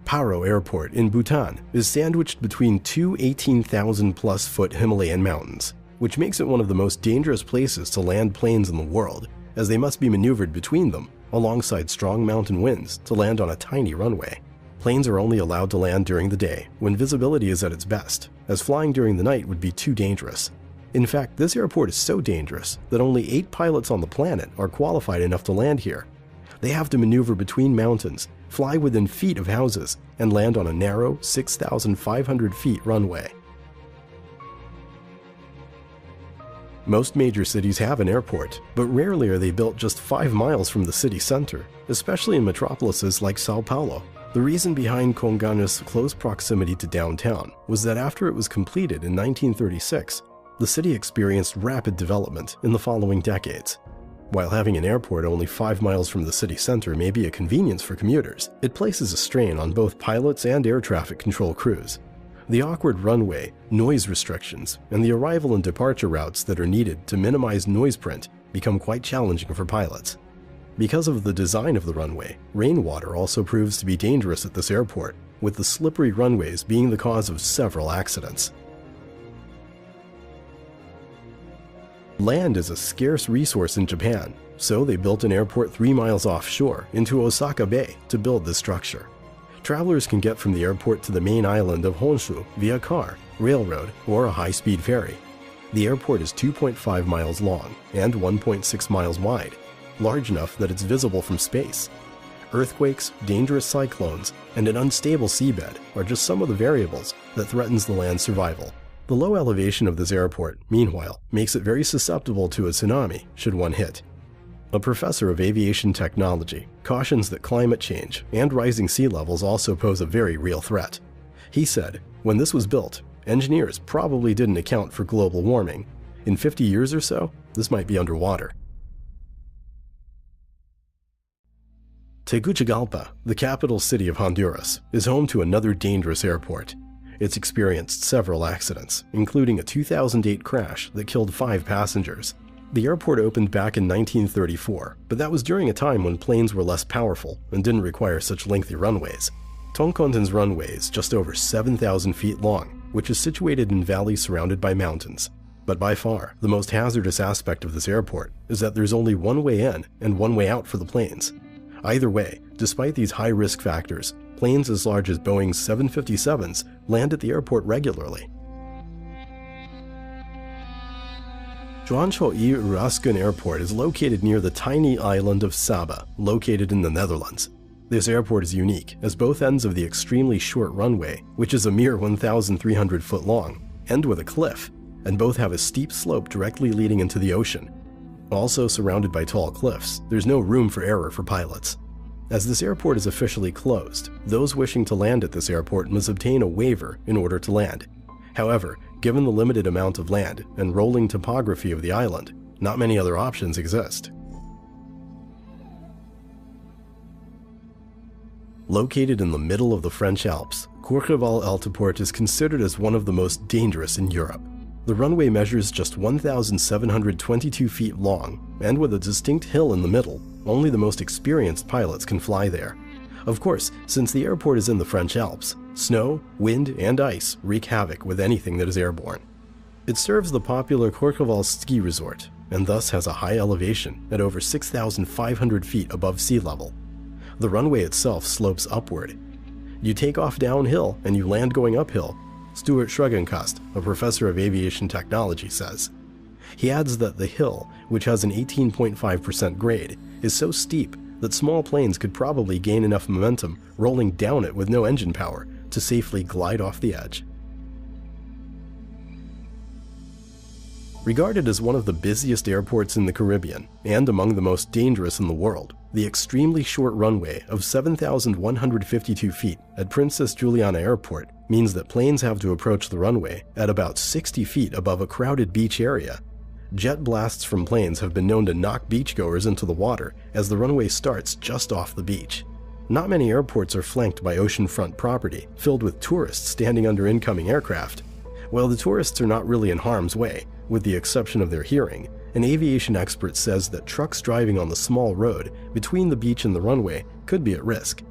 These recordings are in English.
Paro Airport in Bhutan is sandwiched between two 18,000-plus foot Himalayan mountains, which makes it one of the most dangerous places to land planes in the world, as they must be maneuvered between them alongside strong mountain winds to land on a tiny runway. Planes are only allowed to land during the day when visibility is at its best, as flying during the night would be too dangerous. In fact, this airport is so dangerous that only 8 pilots on the planet are qualified enough to land here. They have to maneuver between mountains, fly within feet of houses, and land on a narrow 6,500 feet runway. Most major cities have an airport, but rarely are they built just 5 miles from the city center, especially in metropolises like Sao Paulo. The reason behind Congonhas's close proximity to downtown was that after it was completed in 1936, the city experienced rapid development in the following decades. While having an airport only 5 miles from the city center may be a convenience for commuters, it places a strain on both pilots and air traffic control crews. The awkward runway, noise restrictions, and the arrival and departure routes that are needed to minimize noise print become quite challenging for pilots. Because of the design of the runway, rainwater also proves to be dangerous at this airport, with the slippery runways being the cause of several accidents. Land is a scarce resource in Japan, so they built an airport 3 miles offshore into Osaka Bay to build this structure. Travelers can get from the airport to the main island of Honshu via car, railroad, or a high-speed ferry. The airport is 2.5 miles long and 1.6 miles wide, large enough that it's visible from space. Earthquakes, dangerous cyclones, and an unstable seabed are just some of the variables that threatens the land's survival. The low elevation of this airport, meanwhile, makes it very susceptible to a tsunami should one hit. A professor of aviation technology cautions that climate change and rising sea levels also pose a very real threat. He said, "When this was built, engineers probably didn't account for global warming. In 50 years or so, this might be underwater." Tegucigalpa, the capital city of Honduras, is home to another dangerous airport. It's experienced several accidents, including a 2008 crash that killed 5 passengers. The airport opened back in 1934, but that was during a time when planes were less powerful and didn't require such lengthy runways. Tonkonten's runway is just over 7,000 feet long, which is situated in valleys surrounded by mountains. But by far, the most hazardous aspect of this airport is that there's only one way in and one way out for the planes. Either way, despite these high risk factors, planes as large as Boeing's 757s land at the airport regularly. Zhuangzhou Urasken Airport is located near the tiny island of Saba, located in the Netherlands. This airport is unique, as both ends of the extremely short runway, which is a mere 1,300 foot long, end with a cliff, and both have a steep slope directly leading into the ocean. Also surrounded by tall cliffs, there's no room for error for pilots. As this airport is officially closed, those wishing to land at this airport must obtain a waiver in order to land. However, given the limited amount of land and rolling topography of the island, not many other options exist. Located in the middle of the French Alps, Courchevel Altiport is considered as one of the most dangerous in Europe. The runway measures just 1,722 feet long, and with a distinct hill in the middle, only the most experienced pilots can fly there. Of course, since the airport is in the French Alps, snow, wind, and ice wreak havoc with anything that is airborne. It serves the popular Courchevel ski resort, and thus has a high elevation at over 6,500 feet above sea level. The runway itself slopes upward. You take off downhill and you land going uphill, Stuart Schregenkast, a professor of aviation technology, says. He adds that the hill, which has an 18.5% grade, is so steep that small planes could probably gain enough momentum rolling down it with no engine power to safely glide off the edge. Regarded as one of the busiest airports in the Caribbean and among the most dangerous in the world, the extremely short runway of 7,152 feet at Princess Juliana Airport means that planes have to approach the runway at about 60 feet above a crowded beach area. Jet blasts from planes have been known to knock beachgoers into the water as the runway starts just off the beach. Not many airports are flanked by oceanfront property filled with tourists standing under incoming aircraft. While the tourists are not really in harm's way, with the exception of their hearing, an aviation expert says that trucks driving on the small road between the beach and the runway could be at risk.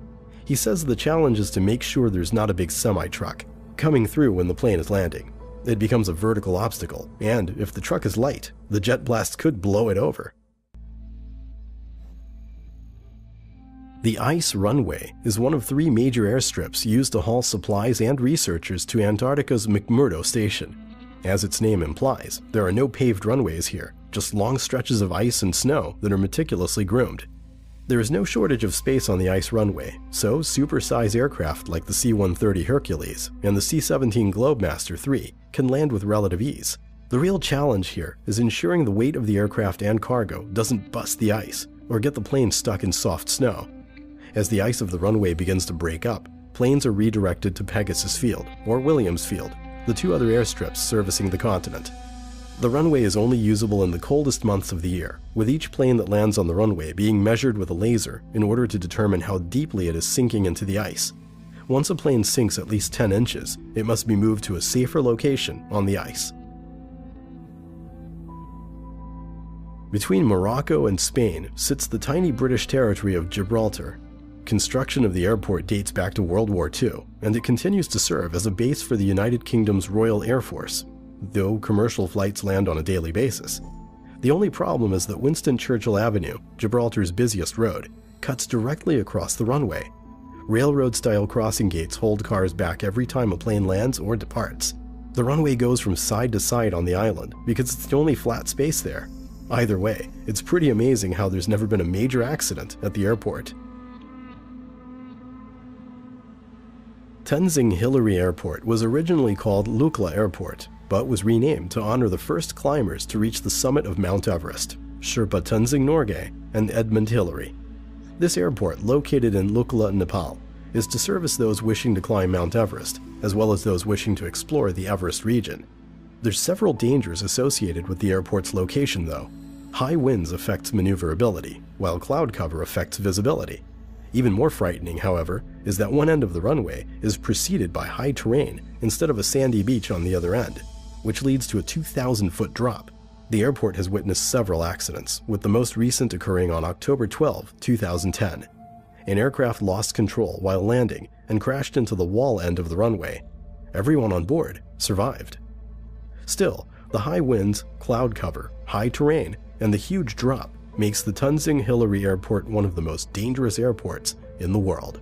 He says the challenge is to make sure there's not a big semi-truck coming through when the plane is landing. It becomes a vertical obstacle, and if the truck is light, the jet blast could blow it over. The ice runway is one of 3 major airstrips used to haul supplies and researchers to Antarctica's McMurdo Station. As its name implies, there are no paved runways here, just long stretches of ice and snow that are meticulously groomed. There is no shortage of space on the ice runway, so supersize aircraft like the C-130 Hercules and the C-17 Globemaster III can land with relative ease. The real challenge here is ensuring the weight of the aircraft and cargo doesn't bust the ice or get the plane stuck in soft snow. As the ice of the runway begins to break up, planes are redirected to Pegasus Field or Williams Field, the 2 other airstrips servicing the continent. The runway is only usable in the coldest months of the year, with each plane that lands on the runway being measured with a laser in order to determine how deeply it is sinking into the ice. Once a plane sinks at least 10 inches, it must be moved to a safer location on the ice. Between Morocco and Spain sits the tiny British territory of Gibraltar. Construction of the airport dates back to World War II, and it continues to serve as a base for the United Kingdom's Royal Air Force, though commercial flights land on a daily basis. The only problem is that Winston Churchill Avenue, Gibraltar's busiest road, cuts directly across the runway. Railroad-style crossing gates hold cars back every time a plane lands or departs. The runway goes from side to side on the island because it's the only flat space there. Either way, it's pretty amazing how there's never been a major accident at the airport. Tenzing Hillary Airport was originally called Lukla Airport, but was renamed to honor the first climbers to reach the summit of Mount Everest, Sherpa Tenzing Norgay and Edmund Hillary. This airport, located in Lukla, Nepal, is to service those wishing to climb Mount Everest, as well as those wishing to explore the Everest region. There's several dangers associated with the airport's location, though. High winds affect maneuverability, while cloud cover affects visibility. Even more frightening, however, is that one end of the runway is preceded by high terrain instead of a sandy beach on the other end, which leads to a 2,000-foot drop. The airport has witnessed several accidents, with the most recent occurring on October 12, 2010. An aircraft lost control while landing and crashed into the wall end of the runway. Everyone on board survived. Still, the high winds, cloud cover, high terrain, and the huge drop makes the Tenzing Hillary Airport one of the most dangerous airports in the world.